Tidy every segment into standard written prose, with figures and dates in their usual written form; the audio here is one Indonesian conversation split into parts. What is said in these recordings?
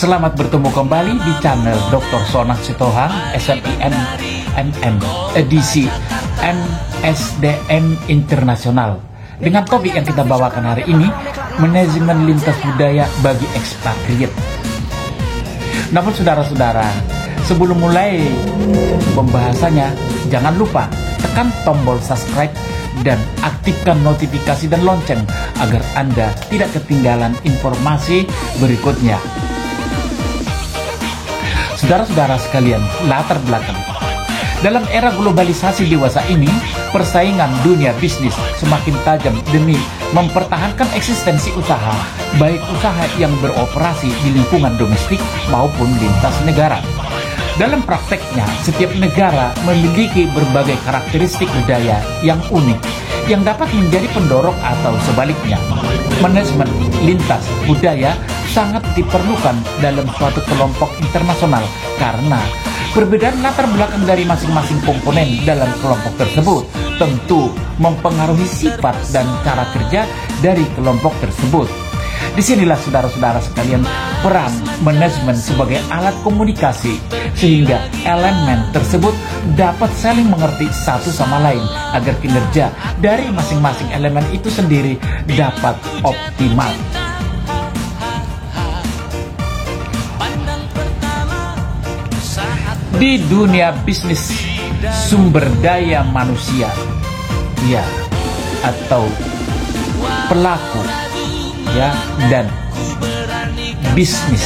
Selamat bertemu kembali di channel Dr. Sonah Sitohang, SMIN MM edisi MSDM Internasional. Dengan topik yang kita bawakan hari ini, manajemen lintas budaya bagi ekspatriat. Namun saudara-saudara, sebelum mulai pembahasannya, jangan lupa tekan tombol subscribe dan aktifkan notifikasi dan lonceng agar Anda tidak ketinggalan informasi berikutnya. Saudara-saudara sekalian, latar belakang. Dalam era globalisasi dewasa ini, persaingan dunia bisnis semakin tajam demi mempertahankan eksistensi usaha, baik usaha yang beroperasi di lingkungan domestik maupun lintas negara. Dalam prakteknya, setiap negara memiliki berbagai karakteristik budaya yang unik yang dapat menjadi pendorong atau sebaliknya. Manajemen lintas budaya sangat diperlukan dalam suatu kelompok internasional karena perbedaan latar belakang dari masing-masing komponen dalam kelompok tersebut tentu mempengaruhi sifat dan cara kerja dari kelompok tersebut. Disinilah saudara-saudara sekalian peran manajemen sebagai alat komunikasi sehingga elemen tersebut dapat saling mengerti satu sama lain agar kinerja dari masing-masing elemen itu sendiri dapat optimal. Di dunia bisnis sumber daya manusia, ya, atau pelaku, ya, dan bisnis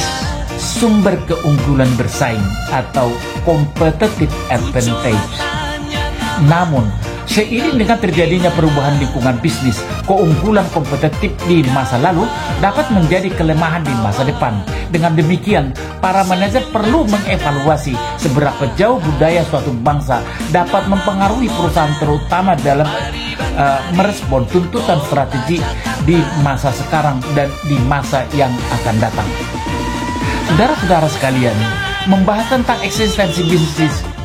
sumber keunggulan bersaing atau competitive advantage. Namun, seiring dengan terjadinya perubahan lingkungan bisnis, keunggulan kompetitif di masa lalu dapat menjadi kelemahan di masa depan. Dengan demikian, para manajer perlu mengevaluasi seberapa jauh budaya suatu bangsa dapat mempengaruhi perusahaan terutama dalam merespon tuntutan strategi di masa sekarang dan di masa yang akan datang. Saudara-saudara sekalian, membahas tentang eksistensi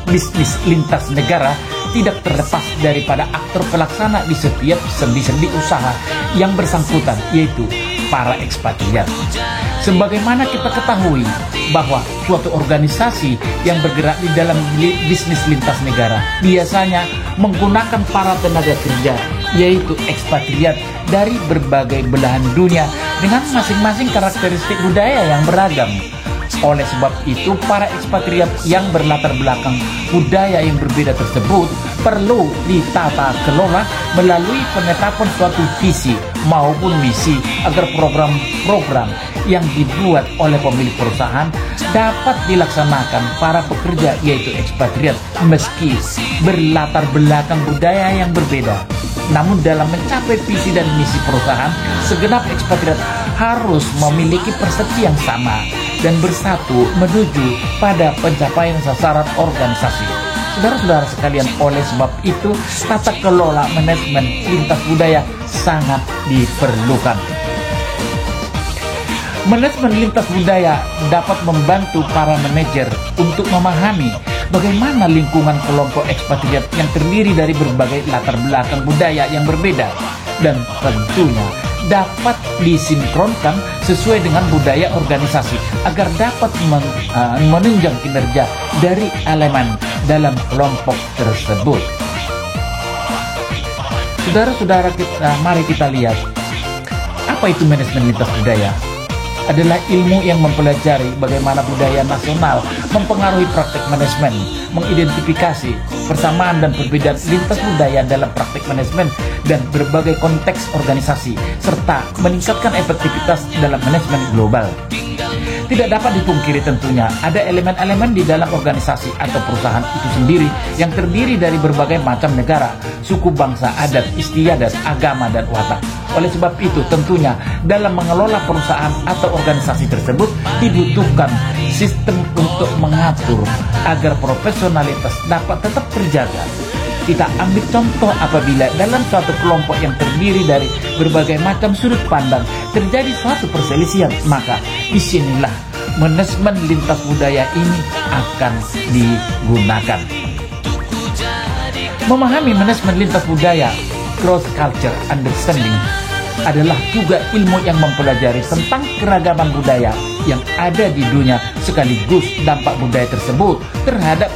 bisnis lintas negara tidak terlepas daripada aktor pelaksana di setiap sendi-sendi usaha yang bersangkutan, yaitu para ekspatriat. Sebagaimana kita ketahui bahwa suatu organisasi yang bergerak di dalam bisnis lintas negara biasanya menggunakan para tenaga kerja, yaitu ekspatriat dari berbagai belahan dunia dengan masing-masing karakteristik budaya yang beragam. Oleh sebab itu, para ekspatriat yang berlatar belakang budaya yang berbeda tersebut perlu ditata kelola melalui penetapan suatu visi maupun misi agar program-program yang dibuat oleh pemilik perusahaan dapat dilaksanakan para pekerja, yaitu ekspatriat, meski berlatar belakang budaya yang berbeda. Namun dalam mencapai visi dan misi perusahaan, segenap ekspatriat harus memiliki persepsi yang sama dan bersatu menuju pada pencapaian sasaran organisasi. Saudara-saudara sekalian, oleh sebab itu tata kelola manajemen lintas budaya sangat diperlukan. Manajemen lintas budaya dapat membantu para manajer untuk memahami bagaimana lingkungan kelompok ekspatriat yang terdiri dari berbagai latar belakang budaya yang berbeda dan tentunya dapat disinkronkan sesuai dengan budaya organisasi agar dapat menunjang kinerja dari elemen dalam kelompok tersebut. Saudara-saudara, mari kita lihat apa itu manajemen lintas budaya. Adalah ilmu yang mempelajari bagaimana budaya nasional mempengaruhi praktek manajemen, mengidentifikasi persamaan dan perbedaan lintas budaya dalam praktek manajemen dan berbagai konteks organisasi, serta meningkatkan efektivitas dalam manajemen global. Tidak dapat dipungkiri tentunya ada elemen-elemen di dalam organisasi atau perusahaan itu sendiri yang terdiri dari berbagai macam negara, suku, bangsa, adat, istiadat, agama, dan watak. Oleh sebab itu tentunya dalam mengelola perusahaan atau organisasi tersebut dibutuhkan sistem untuk mengatur agar profesionalitas dapat tetap terjaga. Kita ambil contoh apabila dalam suatu kelompok yang terdiri dari berbagai macam sudut pandang terjadi suatu perselisihan, maka disinilah manajemen lintas budaya ini akan digunakan. Memahami manajemen lintas budaya, cross culture understanding, adalah juga ilmu yang mempelajari tentang keragaman budaya yang ada di dunia, sekaligus dampak budaya tersebut terhadap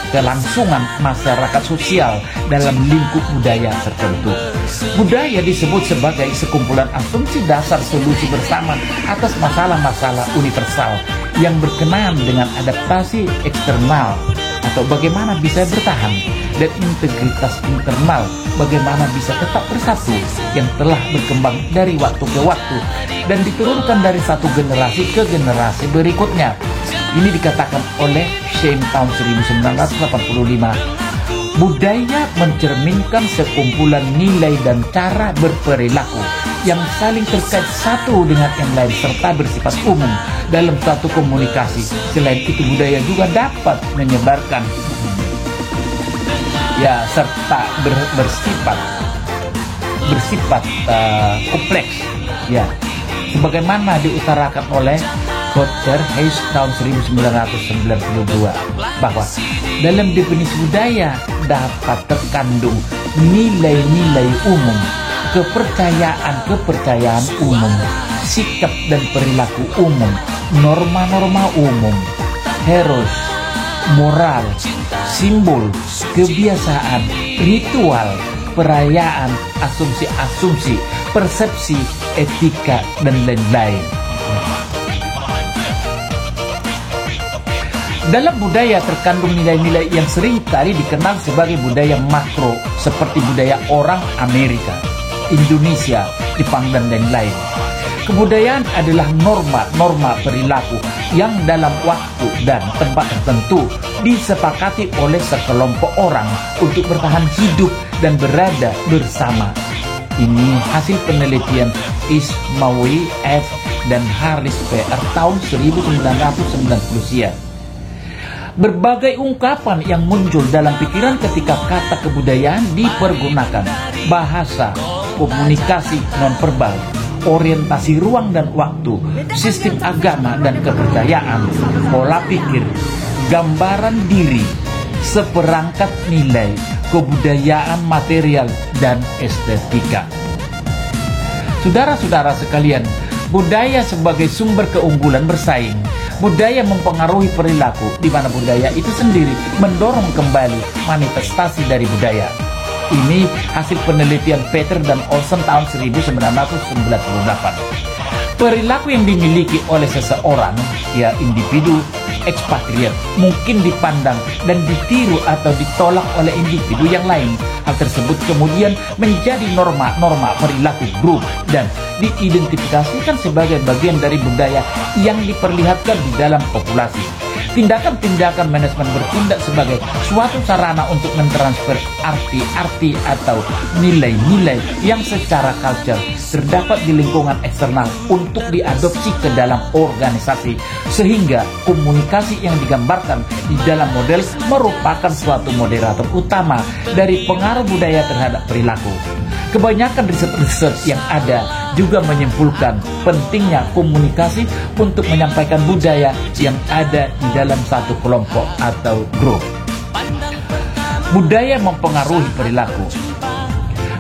kelangsungan masyarakat sosial dalam lingkup budaya tertentu. Budaya disebut sebagai sekumpulan asumsi dasar solusi bersama atas masalah-masalah universal yang berkenaan dengan adaptasi eksternal atau bagaimana bisa bertahan, dan integritas internal, bagaimana bisa tetap bersatu, yang telah berkembang dari waktu ke waktu dan diturunkan dari satu generasi ke generasi berikutnya. Ini dikatakan oleh Shane tahun 1985. Budaya mencerminkan sekumpulan nilai dan cara berperilaku yang saling terkait satu dengan yang lain serta bersifat umum dalam suatu komunikasi. Selain itu, budaya juga dapat menyebarkan serta bersifat kompleks, sebagaimana diutarakan oleh Dr. Hayes tahun 1992, bahwa dalam definisi budaya dapat terkandung nilai-nilai umum, kepercayaan umum, sikap dan perilaku umum, norma-norma umum, heros, moral, simbol, kebiasaan, ritual, perayaan, asumsi-asumsi, persepsi, etika, dan lain-lain. Dalam budaya terkandung nilai-nilai yang sering kali dikenal sebagai budaya makro, seperti budaya orang Amerika, Indonesia, Jepang, dan lain-lain. Kebudayaan adalah norma-norma perilaku yang dalam waktu dan tempat tertentu disepakati oleh sekelompok orang untuk bertahan hidup dan berada bersama. Ini hasil penelitian Ismawi F. dan Harris P.R. tahun 1990 . Berbagai ungkapan yang muncul dalam pikiran ketika kata kebudayaan dipergunakan: bahasa, komunikasi nonverbal, orientasi ruang dan waktu, sistem agama dan kepercayaan, pola pikir, gambaran diri, seperangkat nilai, kebudayaan material, dan estetika. Saudara-saudara sekalian, budaya sebagai sumber keunggulan bersaing. Budaya mempengaruhi perilaku, di mana budaya itu sendiri mendorong kembali manifestasi dari budaya. Ini hasil penelitian Peter dan Olson tahun 1998. Perilaku yang dimiliki oleh seseorang, individu ekspatriat, mungkin dipandang dan ditiru atau ditolak oleh individu yang lain. Hal tersebut kemudian menjadi norma-norma perilaku grup dan diidentifikasikan sebagai bagian dari budaya yang diperlihatkan di dalam populasi. Tindakan-tindakan manajemen bertindak sebagai suatu sarana untuk mentransfer arti-arti atau nilai-nilai yang secara culture terdapat di lingkungan eksternal untuk diadopsi ke dalam organisasi, sehingga komunikasi yang digambarkan di dalam model merupakan suatu moderator utama dari pengaruh budaya terhadap perilaku. Kebanyakan riset-riset yang ada juga menyimpulkan pentingnya komunikasi untuk menyampaikan budaya yang ada di dalam satu kelompok atau grup. Budaya mempengaruhi perilaku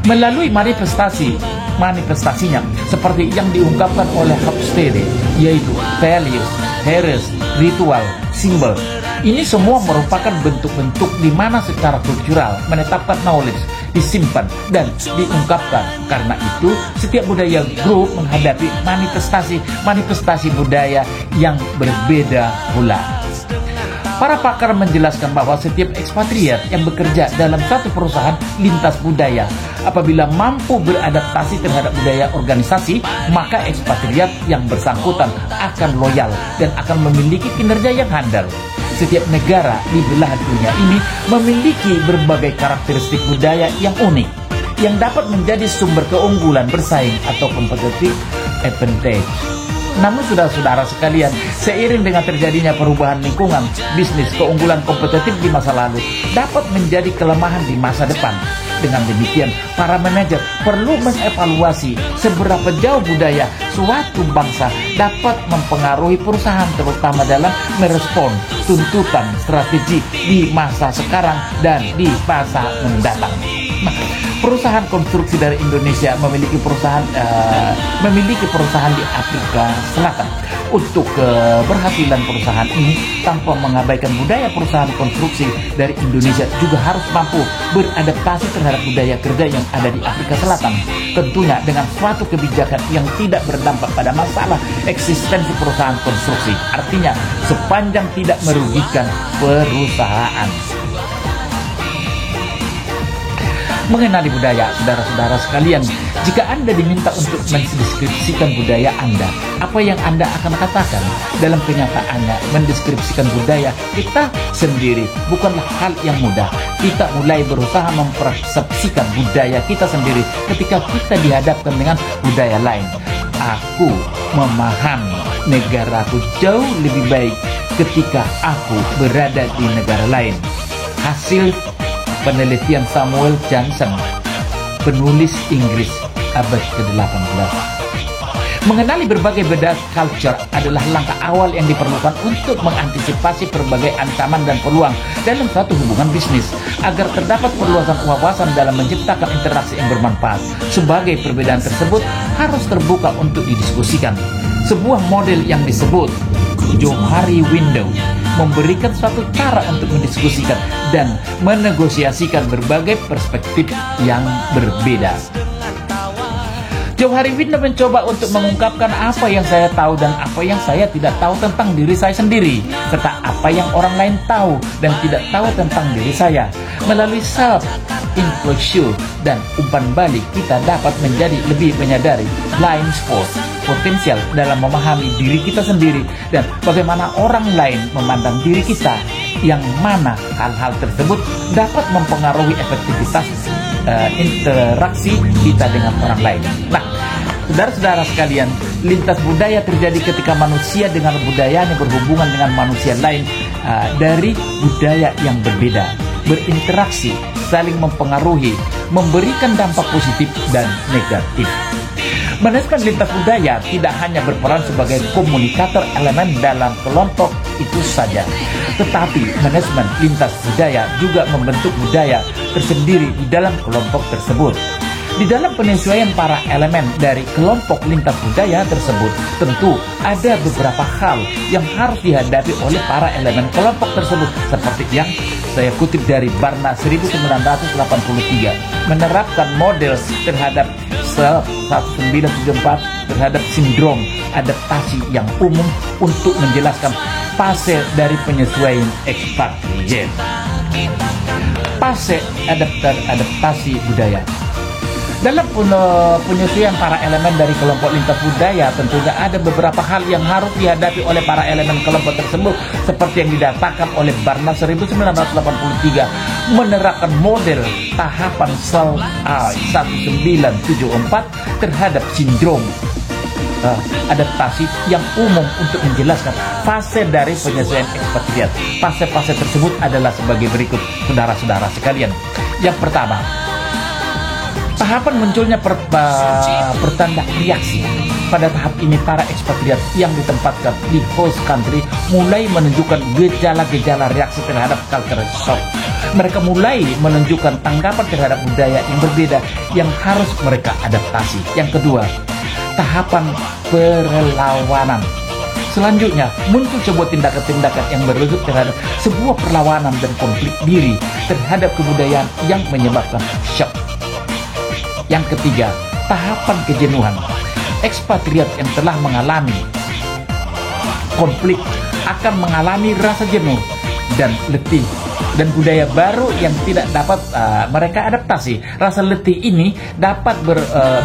melalui manifestasinya seperti yang diungkapkan oleh Hofstede, yaitu values, heres, ritual, simbol. Ini semua merupakan bentuk-bentuk di mana secara kultural menetapkan knowledge disimpan dan diungkapkan. Karena itu, setiap budaya grup menghadapi manifestasi budaya yang berbeda pula. Para pakar menjelaskan bahwa setiap ekspatriat yang bekerja dalam satu perusahaan lintas budaya, apabila mampu beradaptasi terhadap budaya organisasi, maka ekspatriat yang bersangkutan akan loyal dan akan memiliki kinerja yang handal. Setiap negara di belahan dunia ini memiliki berbagai karakteristik budaya yang unik, yang dapat menjadi sumber keunggulan bersaing atau competitive advantage. Namun saudara-saudara sekalian, seiring dengan terjadinya perubahan lingkungan, bisnis, keunggulan kompetitif di masa lalu dapat menjadi kelemahan di masa depan. Dengan demikian, para manajer perlu mengevaluasi seberapa jauh budaya suatu bangsa dapat mempengaruhi perusahaan, terutama dalam merespon tuntutan strategi di masa sekarang dan di masa mendatang. Perusahaan konstruksi dari Indonesia memiliki perusahaan di Afrika Selatan. Untuk keberhasilan perusahaan ini tanpa mengabaikan budaya perusahaan konstruksi dari Indonesia juga harus mampu beradaptasi terhadap budaya kerja yang ada di Afrika Selatan. Tentunya dengan suatu kebijakan yang tidak berdampak pada masalah eksistensi perusahaan konstruksi. Artinya sepanjang tidak merugikan perusahaan. Mengenali budaya, saudara-saudara sekalian, jika Anda diminta untuk mendeskripsikan budaya Anda, apa yang Anda akan katakan? Dalam kenyataannya, mendeskripsikan budaya kita sendiri bukanlah hal yang mudah. Kita mulai berusaha mempersepsikan budaya kita sendiri ketika kita dihadapkan dengan budaya lain. Aku memahami negaraku jauh lebih baik ketika aku berada di negara lain. Hasil penelitian Samuel Johnson, penulis Inggris abad ke-18. Mengenali berbagai beda culture adalah langkah awal yang diperlukan untuk mengantisipasi berbagai ancaman dan peluang dalam suatu hubungan bisnis, agar terdapat perluasan wawasan dalam menciptakan interaksi yang bermanfaat. Sebagai perbedaan tersebut harus terbuka untuk didiskusikan. Sebuah model yang disebut Johari Window memberikan suatu cara untuk mendiskusikan dan menegosiasikan berbagai perspektif yang berbeda. Johari Window mencoba untuk mengungkapkan apa yang saya tahu dan apa yang saya tidak tahu tentang diri saya sendiri, serta apa yang orang lain tahu dan tidak tahu tentang diri saya. Melalui self-inflection dan umpan balik, kita dapat menjadi lebih menyadari blind spot potensial dalam memahami diri kita sendiri dan bagaimana orang lain memandang diri kita, yang mana hal-hal tersebut dapat mempengaruhi efektivitas interaksi kita dengan orang lain. Nah, saudara-saudara sekalian, lintas budaya terjadi ketika manusia dengan budayanya berhubungan dengan manusia lain dari budaya yang berbeda, berinteraksi, saling mempengaruhi, memberikan dampak positif dan negatif. Manajemen lintas budaya tidak hanya berperan sebagai komunikator elemen dalam kelompok itu saja, tetapi manajemen lintas budaya juga membentuk budaya tersendiri di dalam kelompok tersebut. Di dalam penyesuaian para elemen dari kelompok lintas budaya tersebut, tentu ada beberapa hal yang harus dihadapi oleh para elemen kelompok tersebut, seperti yang saya kutip dari Barna 1983, menerapkan model terhadap 1974 terhadap sindrom adaptasi yang umum untuk menjelaskan fase dari penyesuaian ekspatriat. Fase adaptasi budaya. Dalam penyesuaian para elemen dari kelompok lintas budaya, tentunya ada beberapa hal yang harus dihadapi oleh para elemen kelompok tersebut, seperti yang didatakan oleh Barna 1983, menerapkan model tahapan SEL A1974 terhadap sindrom adaptasi yang umum untuk menjelaskan fase dari penyesuaian ekspatriat. Fase-fase tersebut adalah sebagai berikut, saudara-saudara sekalian. Yang pertama, tahapan munculnya pertanda reaksi. Pada tahap ini, para ekspatriat yang ditempatkan di host country mulai menunjukkan gejala-gejala reaksi terhadap culture shock. Mereka mulai menunjukkan tanggapan terhadap budaya yang berbeda yang harus mereka adaptasi. Yang kedua, tahapan perlawanan. Selanjutnya, muncul sebuah tindakan-tindakan yang berujung terhadap sebuah perlawanan dan konflik diri terhadap kebudayaan yang menyebabkan shock. Yang ketiga, tahapan kejenuhan. Ekspatriat yang telah mengalami konflik akan mengalami rasa jenuh dan letih, dan budaya baru yang tidak dapat mereka adaptasi. Rasa letih ini dapat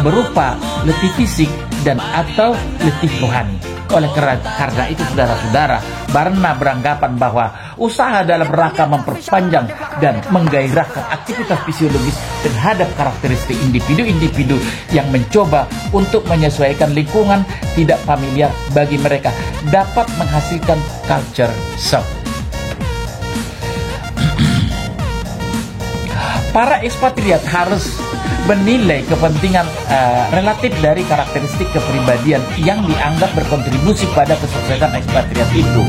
berupa letih fisik dan atau letih rohani. Oleh karena itu, saudara-saudara, Barna beranggapan bahwa usaha dalam rangka memperpanjang dan menggairahkan aktivitas fisiologis terhadap karakteristik individu-individu yang mencoba untuk menyesuaikan lingkungan tidak familiar bagi mereka dapat menghasilkan culture shock. Para ekspatriat harus menilai kepentingan relatif dari karakteristik kepribadian yang dianggap berkontribusi pada kesuksesan ekspatriat itu.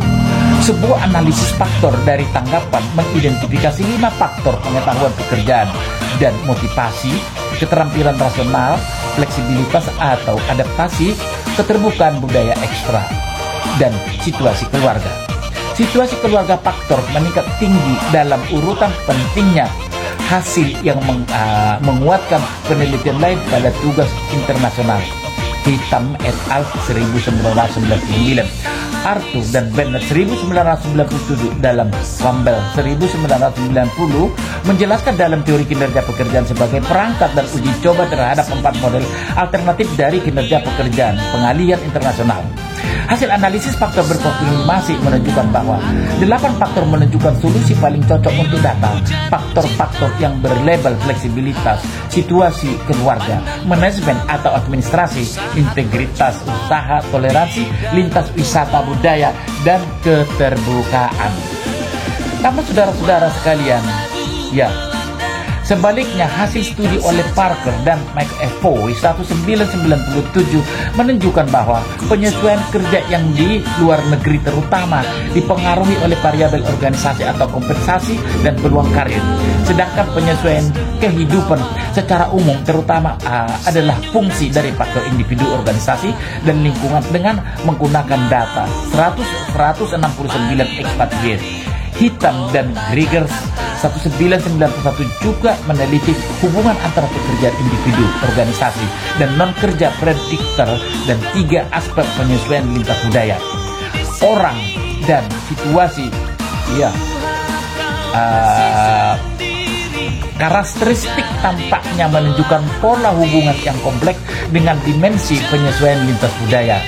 Sebuah analisis faktor dari tanggapan mengidentifikasi 5 faktor pengetahuan pekerjaan dan motivasi, keterampilan rasional, fleksibilitas atau adaptasi, keterbukaan budaya ekstra, dan situasi keluarga. Situasi keluarga faktor meningkat tinggi dalam urutan pentingnya hasil yang menguatkan penelitian lain pada tugas internasional. Hitam et al. 1999, Arthur dan Bennett 1997 dalam Campbell 1990 menjelaskan dalam teori kinerja pekerjaan sebagai perangkat dan uji coba terhadap 4 model alternatif dari kinerja pekerjaan pengalihan internasional. Hasil analisis faktor berkonfirmasi menunjukkan bahwa 8 faktor menunjukkan solusi paling cocok untuk data. Faktor-faktor yang berlabel fleksibilitas, situasi keluarga, manajemen atau administrasi, integritas usaha, toleransi, lintas wisata budaya, dan keterbukaan. Namun saudara-saudara sekalian, ya, sebaliknya, hasil studi oleh Parker dan McAvoy 1997 menunjukkan bahwa penyesuaian kerja yang di luar negeri terutama dipengaruhi oleh variabel organisasi atau kompensasi dan peluang karir. Sedangkan penyesuaian kehidupan secara umum terutama adalah fungsi dari faktor individu, organisasi, dan lingkungan dengan menggunakan data 169 expatriate. Hitam dan Grigers 1991 juga meneliti hubungan antara pekerjaan individu, organisasi, dan non-kerja prediktor dan 3 aspek penyesuaian lintas budaya. Orang dan situasi, ya, karakteristik tampaknya menunjukkan pola hubungan yang kompleks dengan dimensi penyesuaian lintas budaya.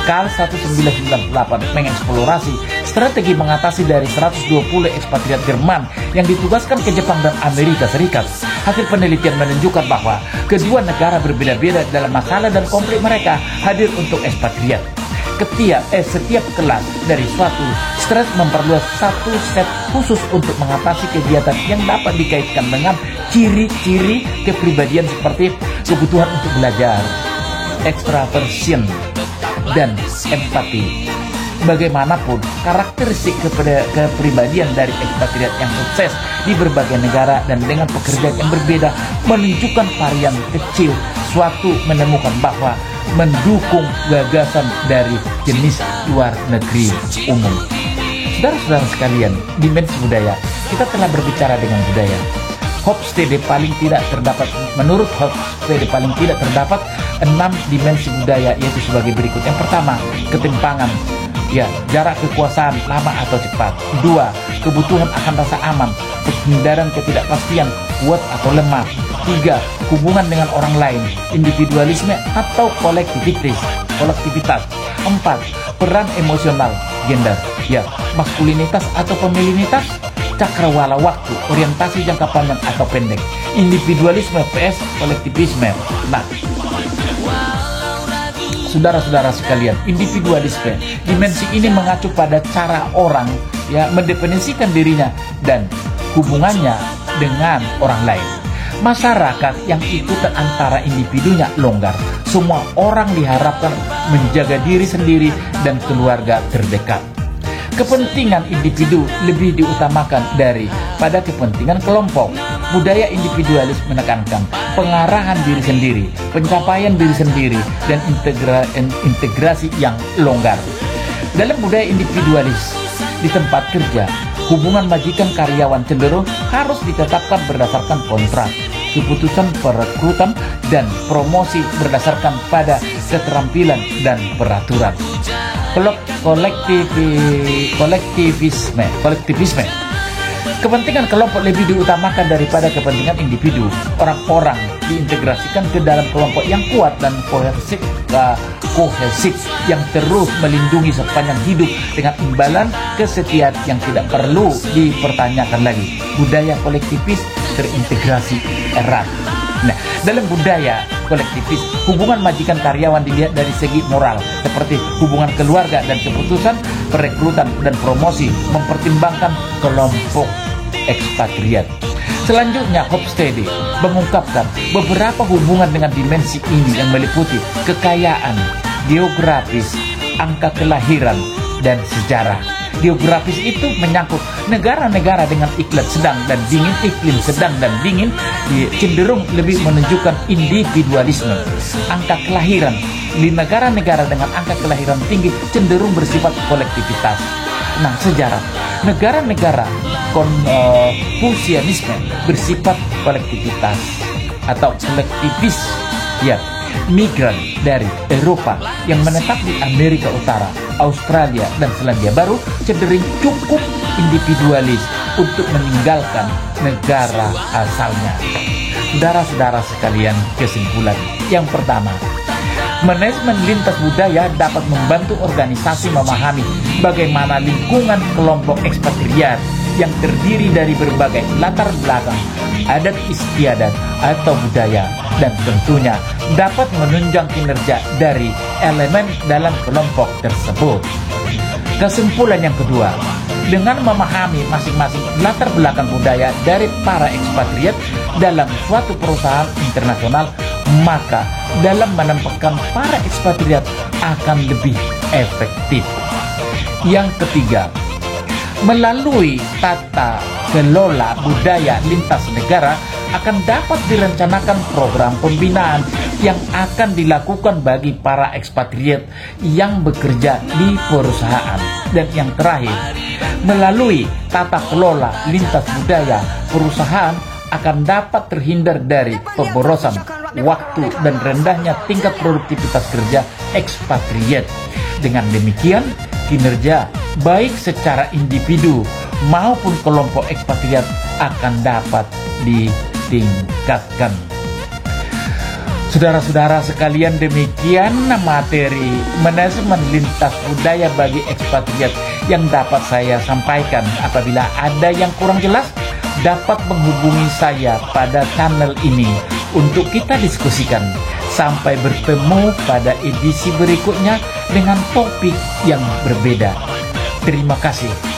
Karl 1998 mengeksplorasi strategi mengatasi dari 120 ekspatriat Jerman yang ditugaskan ke Jepang dan Amerika Serikat. Hasil penelitian menunjukkan bahwa kedua negara berbeda-beda dalam masalah dan konflik mereka hadir untuk ekspatriat. Setiap kelas dari suatu stres memperluas satu set khusus untuk mengatasi kegiatan yang dapat dikaitkan dengan ciri-ciri kepribadian seperti kebutuhan untuk belajar, extraversion, dan empati. Bagaimanapun, karakteristik kepribadian dari ekspatriat yang sukses di berbagai negara dan dengan pekerjaan yang berbeda menunjukkan varian kecil suatu menemukan bahwa mendukung gagasan dari jenis luar negeri umum. Saudara-saudara sekalian, dimensi budaya, kita telah berbicara dengan budaya. Hofstede paling tidak terdapat, menurut Hofstede paling tidak terdapat 6 dimensi budaya, yaitu sebagai berikut. Yang pertama, ketimpangan, ya, jarak kekuasaan lama atau cepat. 2, kebutuhan akan rasa aman, penghindran ketidakpastian, kuat atau lemah. 3, hubungan dengan orang lain, individualisme atau kolektivitas. 4, peran emosional, gender, ya, maskulinitas atau femininitas, cakrawala waktu, orientasi jangka panjang atau pendek, individualisme vs kolektivisme. Nah, saudara-saudara sekalian, individualisme, dimensi ini mengacu pada cara orang, ya, mendefinisikan dirinya dan hubungannya dengan orang lain. Masyarakat yang ikutan antara individunya longgar. Semua orang diharapkan menjaga diri sendiri dan keluarga terdekat. Kepentingan individu lebih diutamakan daripada kepentingan kelompok. Budaya individualis menekankan pengarahan diri sendiri, pencapaian diri sendiri, dan integrasi yang longgar. Dalam budaya individualis di tempat kerja, hubungan majikan karyawan cenderung harus ditetapkan berdasarkan kontrak, keputusan perekrutan, dan promosi berdasarkan pada keterampilan dan peraturan. Kolektivisme. Kepentingan kelompok lebih diutamakan daripada kepentingan individu. Orang-orang diintegrasikan ke dalam kelompok yang kuat dan kohesif yang terus melindungi sepanjang hidup dengan imbalan kesetiaan yang tidak perlu dipertanyakan lagi. Budaya kolektivis terintegrasi erat. Nah, dalam budaya kolektivis, hubungan majikan karyawan dilihat dari segi moral, seperti hubungan keluarga dan keputusan perekrutan dan promosi mempertimbangkan kelompok ekspatriat. Selanjutnya, Hofstede mengungkapkan beberapa hubungan dengan dimensi ini yang meliputi kekayaan, geografis, angka kelahiran, dan sejarah. geografis itu menyangkut negara-negara dengan iklim sedang dan dingin, cenderung lebih menunjukkan individualisme. Angka kelahiran di negara-negara dengan angka kelahiran tinggi cenderung bersifat kolektivitas. Nah, sejarah negara-negara Konfusianisme bersifat kolektivitas atau kolektivis, ya. Migran dari Eropa yang menetap di Amerika Utara, Australia, dan Selandia Baru cenderung cukup individualis untuk meninggalkan negara asalnya. Saudara-saudara sekalian, kesimpulan yang pertama, manajemen lintas budaya dapat membantu organisasi memahami bagaimana lingkungan kelompok ekspatriat yang terdiri dari berbagai latar belakang, adat istiadat atau budaya, dan tentunya dapat menunjang kinerja dari elemen dalam kelompok tersebut. Kesimpulan yang kedua, dengan memahami masing-masing latar belakang budaya dari para ekspatriat dalam suatu perusahaan internasional, maka dalam menempatkan para ekspatriat akan lebih efektif. Yang ketiga, melalui tata kelola budaya lintas negara akan dapat direncanakan program pembinaan yang akan dilakukan bagi para ekspatriat yang bekerja di perusahaan. Dan yang terakhir, melalui tata kelola lintas budaya, perusahaan akan dapat terhindar dari pemborosan waktu dan rendahnya tingkat produktivitas kerja ekspatriat. Dengan demikian, kinerja baik secara individu maupun kelompok ekspatriat akan dapat ditingkatkan. Saudara-saudara sekalian, demikian materi manajemen lintas budaya bagi ekspatriat yang dapat saya sampaikan. Apabila ada yang kurang jelas, dapat menghubungi saya pada channel ini untuk kita diskusikan. Sampai bertemu pada edisi berikutnya dengan topik yang berbeda. Terima kasih.